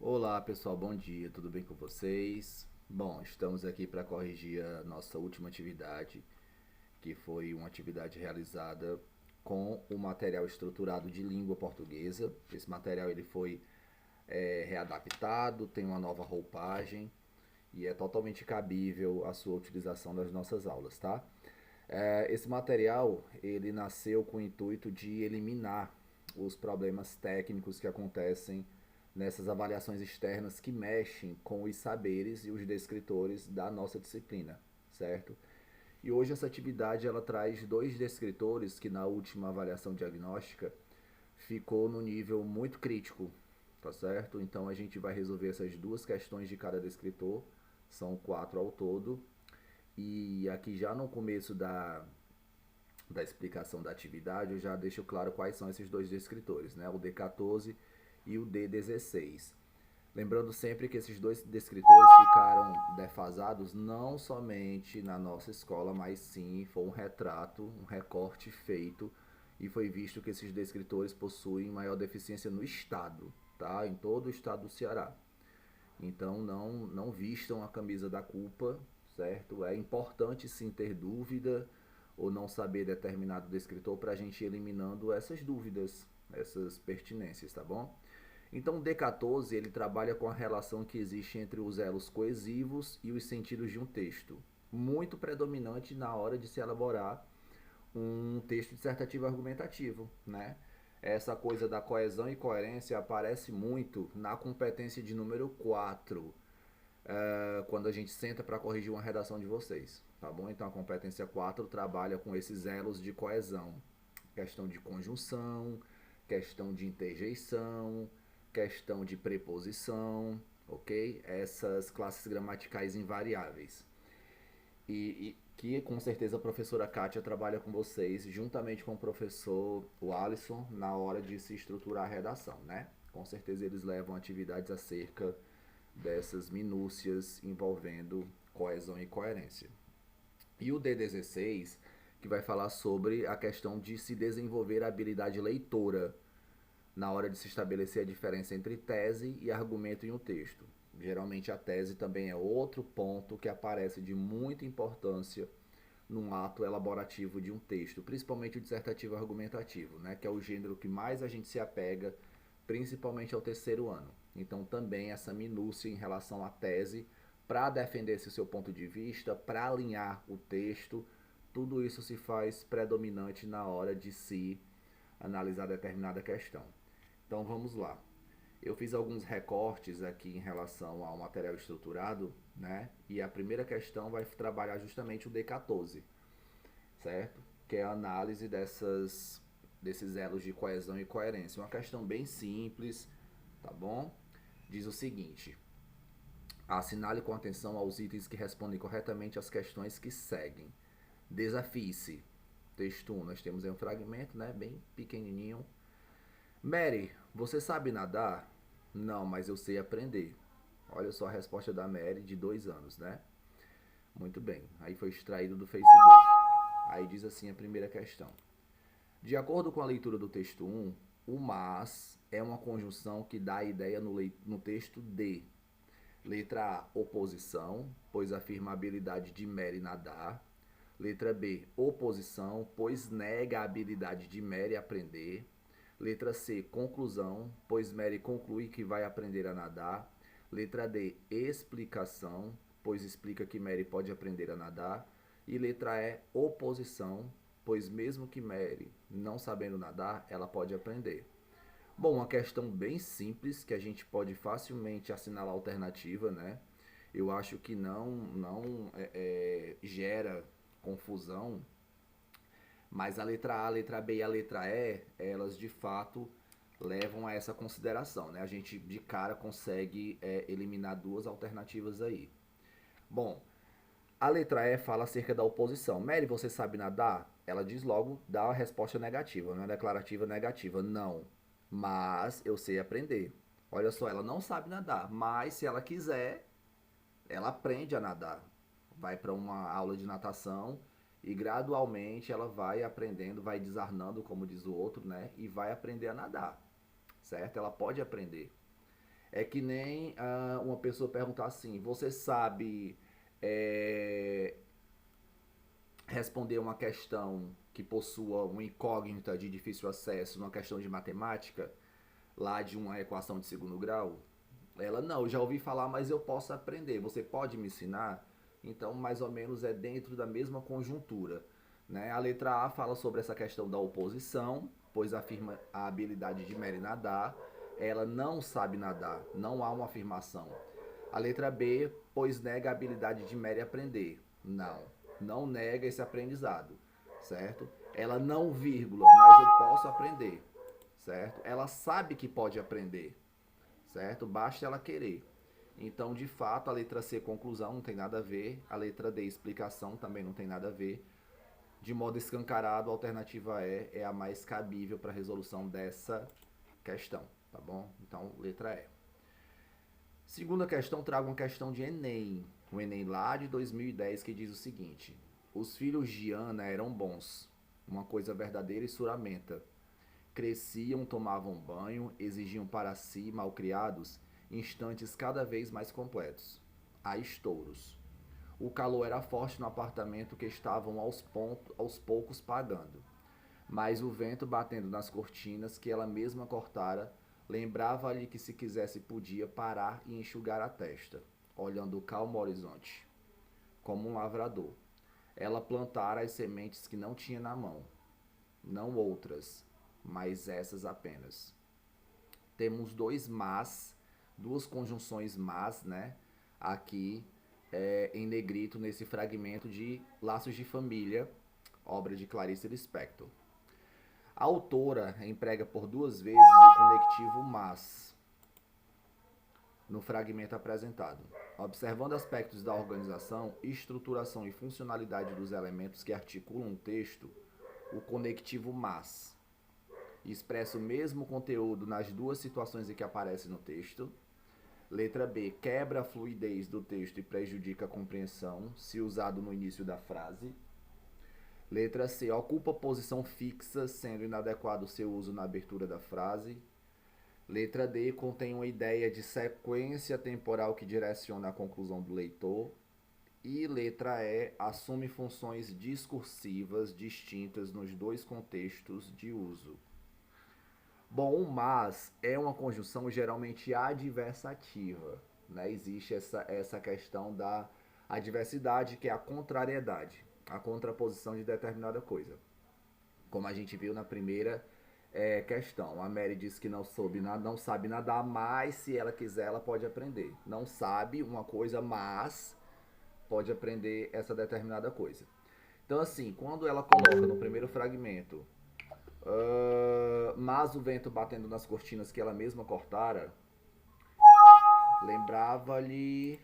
Olá pessoal, bom dia, tudo bem com vocês? Bom, estamos aqui para corrigir a nossa última atividade, que foi uma atividade realizada com o material estruturado de língua portuguesa. Esse material ele foi readaptado, tem uma nova roupagem e é totalmente cabível a sua utilização nas nossas aulas, tá? Esse material ele nasceu com o intuito de eliminar os problemas técnicos que acontecem nessas avaliações externas que mexem com os saberes e os descritores da nossa disciplina, certo? E hoje essa atividade ela traz dois descritores que na última avaliação diagnóstica ficou no nível muito crítico, tá certo? Então a gente vai resolver essas duas questões de cada descritor, são quatro ao todo, e aqui já no começo da explicação da atividade, eu já deixo claro quais são esses dois descritores, né? O D14 e o D16. Lembrando sempre que esses dois descritores ficaram defasados não somente na nossa escola, mas sim foi um retrato, um recorte feito e foi visto que esses descritores possuem maior deficiência no estado, tá? Em todo o estado do Ceará. Então não vistam a camisa da culpa, certo? É importante sim ter dúvida ou não saber determinado descritor para a gente ir eliminando essas dúvidas, essas pertinências, tá bom? Então o D14 ele trabalha com a relação que existe entre os elos coesivos e os sentidos de um texto, muito predominante na hora de se elaborar um texto dissertativo argumentativo, né? Essa coisa da coesão e coerência aparece muito na competência de número 4, quando a gente senta para corrigir uma redação de vocês, tá bom? Então a competência 4 trabalha com esses elos de coesão, questão de conjunção, questão de interjeição, questão de preposição, ok? Essas classes gramaticais invariáveis. E que com certeza a professora Kátia trabalha com vocês, juntamente com o professor o Alisson, na hora de se estruturar a redação, né? Com certeza eles levam atividades acerca dessas minúcias envolvendo coesão e coerência. E o D16, que vai falar sobre a questão de se desenvolver a habilidade leitora na hora de se estabelecer a diferença entre tese e argumento em um texto. Geralmente a tese também é outro ponto que aparece de muita importância num ato elaborativo de um texto, principalmente o dissertativo argumentativo, né, que é o gênero que mais a gente se apega, principalmente ao terceiro ano. Então também essa minúcia em relação à tese, para defender esse seu ponto de vista, para alinhar o texto, tudo isso se faz predominante na hora de se analisar determinada questão. Então vamos lá. Eu fiz alguns recortes aqui em relação ao material estruturado, né? E a primeira questão vai trabalhar justamente o D14, certo? Que é a análise desses elos de coesão e coerência. Uma questão bem simples, tá bom? Diz o seguinte: assinale com atenção aos itens que respondem corretamente às questões que seguem. Desafie-se. Texto 1, nós temos aí um fragmento, né? Bem pequenininho. Mary, você sabe nadar? Não, mas eu sei aprender. Olha só a resposta da Mary, de 2 anos, né? Muito bem. Aí foi extraído do Facebook. Aí diz assim a primeira questão. De acordo com a leitura do texto 1, o mas é uma conjunção que dá a ideia no texto de letra A, oposição, pois afirma a habilidade de Mary nadar. Letra B, oposição, pois nega a habilidade de Mary aprender. Letra C, conclusão, pois Mary conclui que vai aprender a nadar. Letra D, explicação, pois explica que Mary pode aprender a nadar. E letra E, oposição, pois mesmo que Mary não sabendo nadar, ela pode aprender. Bom, uma questão bem simples que a gente pode facilmente assinalar a alternativa, né? Eu acho que não gera confusão, mas a letra A, a letra B e a letra E, elas de fato levam a essa consideração, né? A gente de cara consegue eliminar duas alternativas aí. Bom, a letra E fala acerca da oposição. Mary, você sabe nadar? Ela diz logo, dá a resposta negativa, não é declarativa negativa. Não, mas eu sei aprender. Olha só, ela não sabe nadar, mas se ela quiser, ela aprende a nadar. Vai para uma aula de natação e gradualmente ela vai aprendendo, vai desarnando, como diz o outro, né? E vai aprender a nadar, certo? Ela pode aprender. É que nem uma pessoa perguntar assim: você sabe é, responder uma questão que possua uma incógnita de difícil acesso numa questão de matemática, lá de uma equação de segundo grau? Ela, não, eu já ouvi falar, mas eu posso aprender. Você pode me ensinar? Então, mais ou menos é dentro da mesma conjuntura. Né? A letra A fala sobre essa questão da oposição, pois afirma a habilidade de Mary nadar. Ela não sabe nadar, não há uma afirmação. A letra B, pois nega a habilidade de Mary aprender. Não, não nega esse aprendizado, certo? Ela não vírgula, mas eu posso aprender, certo? Ela sabe que pode aprender, certo? Basta ela querer. Então, de fato, a letra C, conclusão, não tem nada a ver. A letra D, explicação, também não tem nada a ver. De modo escancarado, a alternativa E é a mais cabível para a resolução dessa questão, tá bom? Então, letra E. Segunda questão, trago uma questão de Enem. O Enem lá de 2010, que diz o seguinte: os filhos de Ana eram bons, uma coisa verdadeira e suramenta. Cresciam, tomavam banho, exigiam para si, malcriados, instantes cada vez mais completos. Há estouros. O calor era forte no apartamento que estavam aos poucos pagando. Mas o vento batendo nas cortinas que ela mesma cortara, lembrava-lhe que se quisesse podia parar e enxugar a testa, olhando o calmo horizonte, como um lavrador. Ela plantara as sementes que não tinha na mão, não outras, mas essas apenas. Temos dois mas, duas conjunções mas, né? Aqui em negrito nesse fragmento de Laços de Família, obra de Clarice Lispector. A autora emprega por duas vezes o conectivo mas no fragmento apresentado, observando aspectos da organização, estruturação e funcionalidade dos elementos que articulam o texto. O conectivo mas expressa o mesmo conteúdo nas duas situações em que aparece no texto. Letra B, quebra a fluidez do texto e prejudica a compreensão, se usado no início da frase. Letra C, ocupa posição fixa, sendo inadequado seu uso na abertura da frase. Letra D, contém uma ideia de sequência temporal que direciona a conclusão do leitor. E letra E, assume funções discursivas distintas nos dois contextos de uso. Bom, o mas é uma conjunção geralmente adversativa, né? Existe essa questão da adversidade, que é a contrariedade, a contraposição de determinada coisa. Como a gente viu na primeira questão, a Mary disse que não sabe nadar, mas se ela quiser, ela pode aprender. Não sabe uma coisa, mas pode aprender essa determinada coisa. Então, assim, quando ela coloca no primeiro fragmento mas o vento batendo nas cortinas que ela mesma cortara, lembrava-lhe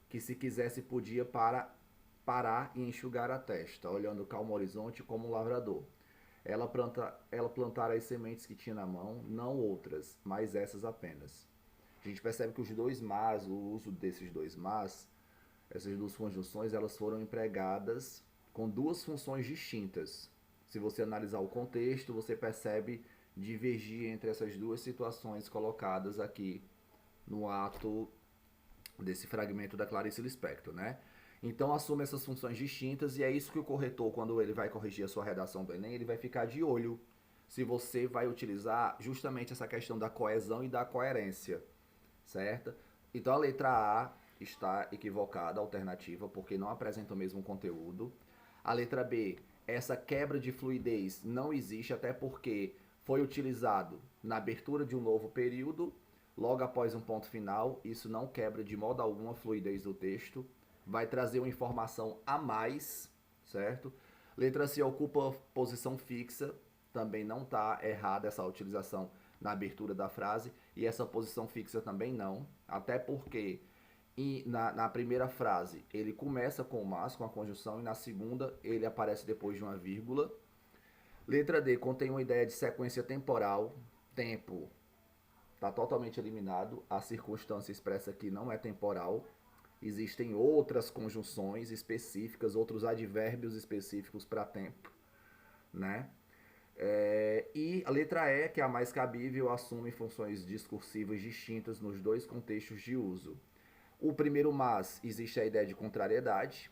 que se quisesse podia parar e enxugar a testa, olhando o calmo horizonte como um lavrador. Ela plantara as sementes que tinha na mão, não outras, mas essas apenas. A gente percebe que os dois mas, o uso desses dois mas, essas duas conjunções, elas foram empregadas com duas funções distintas. Se você analisar o contexto, você percebe divergir entre essas duas situações colocadas aqui no ato desse fragmento da Clarice Lispector, né? Então assume essas funções distintas e é isso que o corretor, quando ele vai corrigir a sua redação do Enem, ele vai ficar de olho se você vai utilizar justamente essa questão da coesão e da coerência, certo? Então a letra A está equivocada, alternativa, porque não apresenta o mesmo conteúdo. A letra B, essa quebra de fluidez não existe, até porque foi utilizado na abertura de um novo período, logo após um ponto final. Isso não quebra de modo algum a fluidez do texto. Vai trazer uma informação a mais, certo? Letra C, ocupa posição fixa. Também não está errada essa utilização na abertura da frase. E essa posição fixa também não. Até porque na primeira frase ele começa com o mas, com a conjunção, e na segunda ele aparece depois de uma vírgula. Letra D, contém uma ideia de sequência temporal. Tempo está totalmente eliminado. A circunstância expressa aqui não é temporal. Existem outras conjunções específicas, outros advérbios específicos para tempo, né? E a letra E, que é a mais cabível, assume funções discursivas distintas nos dois contextos de uso. O primeiro mas existe a ideia de contrariedade.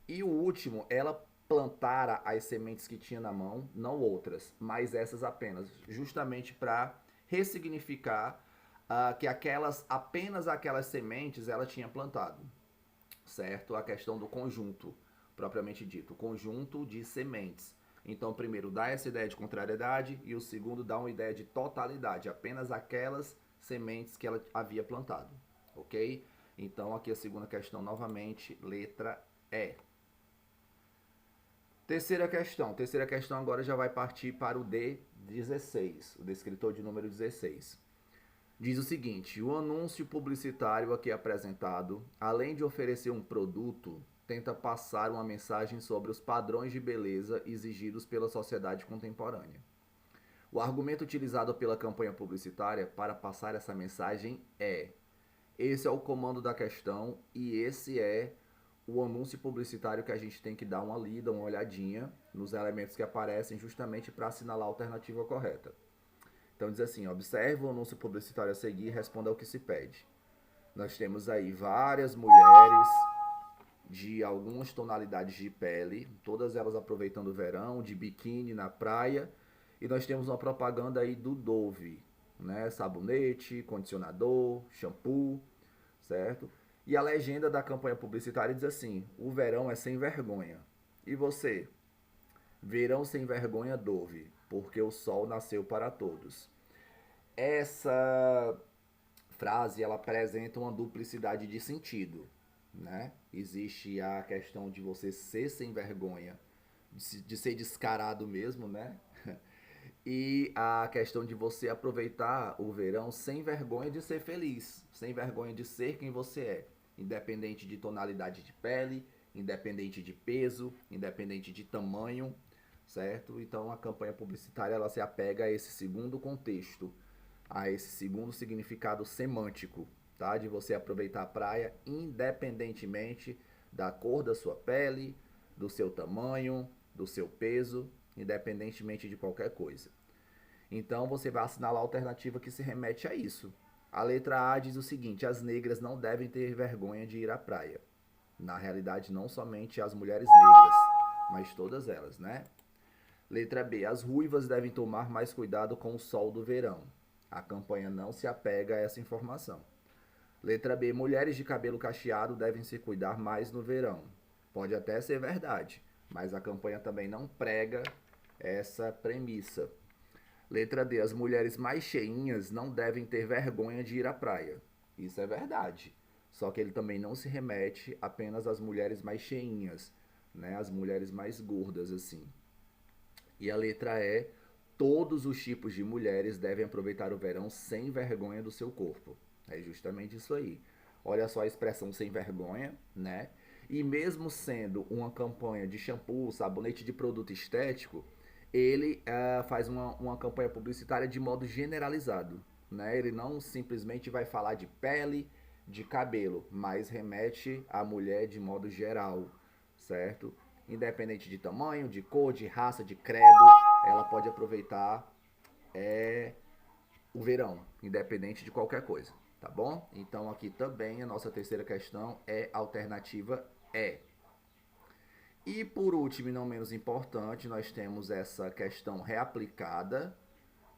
E o último, ela plantara as sementes que tinha na mão, não outras, mas essas apenas, justamente para ressignificar que apenas aquelas sementes ela tinha plantado, certo? A questão do conjunto, propriamente dito, conjunto de sementes. Então, primeiro dá essa ideia de contrariedade e o segundo dá uma ideia de totalidade, apenas aquelas sementes que ela havia plantado, ok? Então, aqui a segunda questão novamente, letra E. Terceira questão agora já vai partir para o D16, o descritor de número 16. Diz o seguinte: o anúncio publicitário aqui apresentado, além de oferecer um produto, tenta passar uma mensagem sobre os padrões de beleza exigidos pela sociedade contemporânea. O argumento utilizado pela campanha publicitária para passar essa mensagem é: esse é o comando da questão e esse é o anúncio publicitário que a gente tem que dar uma lida, uma olhadinha nos elementos que aparecem justamente para assinalar a alternativa correta. Então diz assim: observe o anúncio publicitário a seguir e responda ao que se pede. Nós temos aí várias mulheres de algumas tonalidades de pele, todas elas aproveitando o verão, de biquíni na praia, e nós temos uma propaganda aí do Dove, né? Sabonete, condicionador, shampoo, certo? E a legenda da campanha publicitária diz assim: o verão é sem vergonha. E você? Verão sem vergonha, Dove, porque o sol nasceu para todos. Essa frase ela apresenta uma duplicidade de sentido, né? Existe a questão de você ser sem vergonha, de ser descarado mesmo, né? E a questão de você aproveitar o verão sem vergonha de ser feliz, sem vergonha de ser quem você é, independente de tonalidade de pele, independente de peso, independente de tamanho, certo? Então a campanha publicitária ela se apega a esse segundo contexto, a esse segundo significado semântico, tá? De você aproveitar a praia independentemente da cor da sua pele, do seu tamanho, do seu peso, independentemente de qualquer coisa. Então você vai assinalar a alternativa que se remete a isso. A letra A diz o seguinte: as negras não devem ter vergonha de ir à praia. Na realidade, não somente as mulheres negras, mas todas elas, né? Letra B, as ruivas devem tomar mais cuidado com o sol do verão. A campanha não se apega a essa informação. Letra B, mulheres de cabelo cacheado devem se cuidar mais no verão. Pode até ser verdade, mas a campanha também não prega essa premissa. Letra D, as mulheres mais cheinhas não devem ter vergonha de ir à praia. Isso é verdade. Só que ele também não se remete apenas às mulheres mais cheinhas, né? As mulheres mais gordas, assim. E a letra E, todos os tipos de mulheres devem aproveitar o verão sem vergonha do seu corpo. É justamente isso aí. Olha só a expressão sem vergonha, né? E mesmo sendo uma campanha de shampoo, sabonete de produto estético, ele faz uma campanha publicitária de modo generalizado, né? Ele não simplesmente vai falar de pele, de cabelo, mas remete à mulher de modo geral, certo? Independente de tamanho, de cor, de raça, de credo, ela pode aproveitar o verão, independente de qualquer coisa, tá bom? Então aqui também a nossa terceira questão é alternativa E. E por último e não menos importante, nós temos essa questão reaplicada,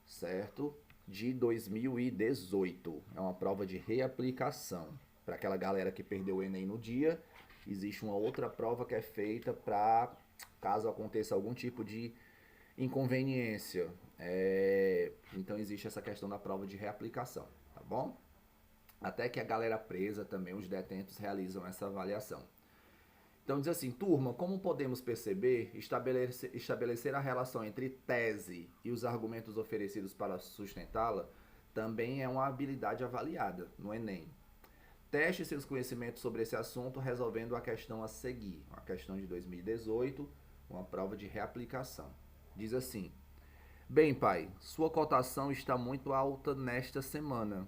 certo? De 2018. É uma prova de reaplicação. Para aquela galera que perdeu o Enem no dia, existe uma outra prova que é feita para caso aconteça algum tipo de inconveniência. Então existe essa questão da prova de reaplicação, tá bom? Até que a galera presa também, os detentos, realizam essa avaliação. Então diz assim: turma, como podemos perceber, estabelecer a relação entre tese e os argumentos oferecidos para sustentá-la também é uma habilidade avaliada no Enem. Teste seus conhecimentos sobre esse assunto resolvendo a questão a seguir, a questão de 2018, uma prova de reaplicação. Diz assim: bem, pai, sua cotação está muito alta nesta semana.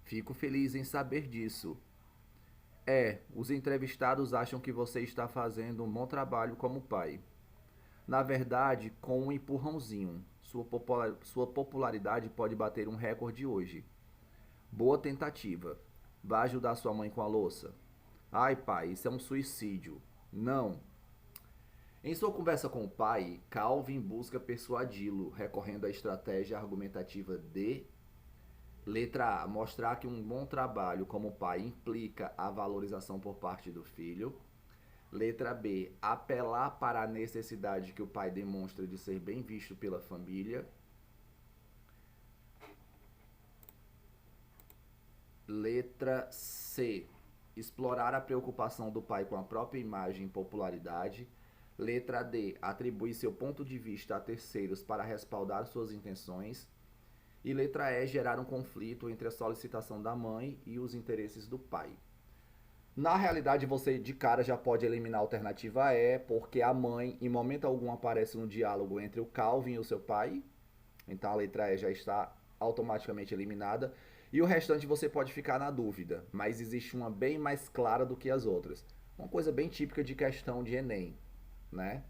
Fico feliz em saber disso. Os entrevistados acham que você está fazendo um bom trabalho como pai. Na verdade, com um empurrãozinho. Sua popularidade pode bater um recorde hoje. Boa tentativa. Vai ajudar sua mãe com a louça? Ai, pai, isso é um suicídio. Não. Em sua conversa com o pai, Calvin busca persuadi-lo, recorrendo à estratégia argumentativa de letra A, mostrar que um bom trabalho como pai implica a valorização por parte do filho. Letra B, apelar para a necessidade que o pai demonstra de ser bem visto pela família. Letra C, explorar a preocupação do pai com a própria imagem e popularidade. Letra D, atribuir seu ponto de vista a terceiros para respaldar suas intenções. E letra E, gerar um conflito entre a solicitação da mãe e os interesses do pai. Na realidade, você de cara já pode eliminar a alternativa E, porque a mãe, em momento algum, aparece no diálogo entre o Calvin e o seu pai. Então a letra E já está automaticamente eliminada. E o restante você pode ficar na dúvida, mas existe uma bem mais clara do que as outras. Uma coisa bem típica de questão de Enem, né?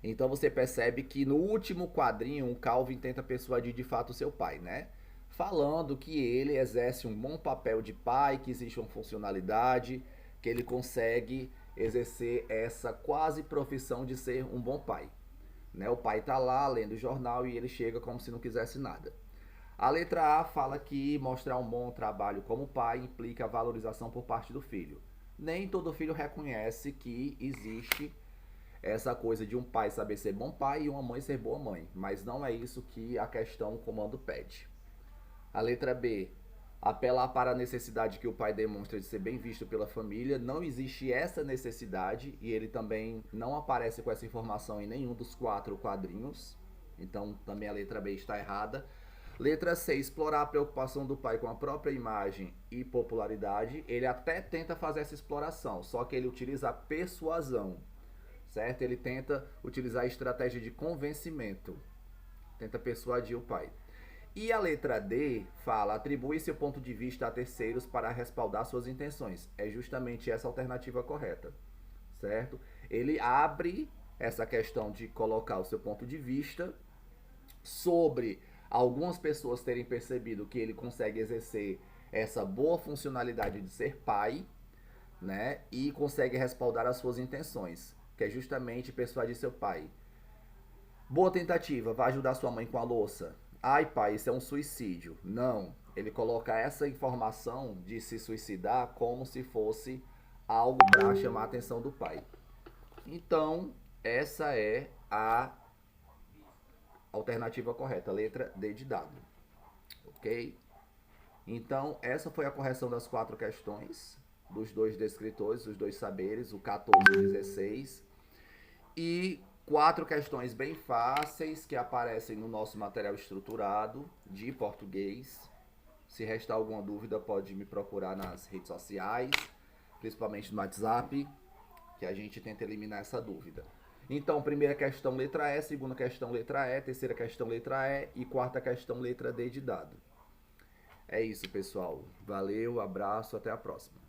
Então você percebe que no último quadrinho o Calvin tenta persuadir de fato seu pai, né? Falando que ele exerce um bom papel de pai, que existe uma funcionalidade, que ele consegue exercer essa quase profissão de ser um bom pai. Né? O pai tá lá lendo o jornal e ele chega como se não quisesse nada. A letra A fala que mostrar um bom trabalho como pai implica a valorização por parte do filho. Nem todo filho reconhece que existe essa coisa de um pai saber ser bom pai e uma mãe ser boa mãe, mas não é isso que a questão comando pede. A letra B, apelar para a necessidade que o pai demonstra de ser bem visto pela família. Não existe essa necessidade e ele também não aparece com essa informação em nenhum dos 4 quadrinhos. Então também a letra B está errada. Letra C, explorar a preocupação do pai com a própria imagem e popularidade. Ele até tenta fazer essa exploração, só que ele utiliza a persuasão, certo? Ele tenta utilizar a estratégia de convencimento, tenta persuadir o pai. E a letra D fala, atribui seu ponto de vista a terceiros para respaldar suas intenções. É justamente essa alternativa correta, certo? Ele abre essa questão de colocar o seu ponto de vista sobre algumas pessoas terem percebido que ele consegue exercer essa boa funcionalidade de ser pai, né? E consegue respaldar as suas intenções, que é justamente persuadir seu pai. Boa tentativa, vai ajudar sua mãe com a louça? Ai, pai, isso é um suicídio. Não, ele coloca essa informação de se suicidar como se fosse algo para chamar a atenção do pai. Então, essa é a alternativa correta, letra D de dado. Ok? Então, essa foi a correção das 4 questões, dos 2 descritores, os 2 saberes, o 14 e o 16. E 4 questões bem fáceis que aparecem no nosso material estruturado de português. Se restar alguma dúvida, pode me procurar nas redes sociais, principalmente no WhatsApp, que a gente tenta eliminar essa dúvida. Então, primeira questão, letra E, segunda questão, letra E, terceira questão, letra E e quarta questão, letra D de dado. É isso, pessoal. Valeu, abraço, até a próxima.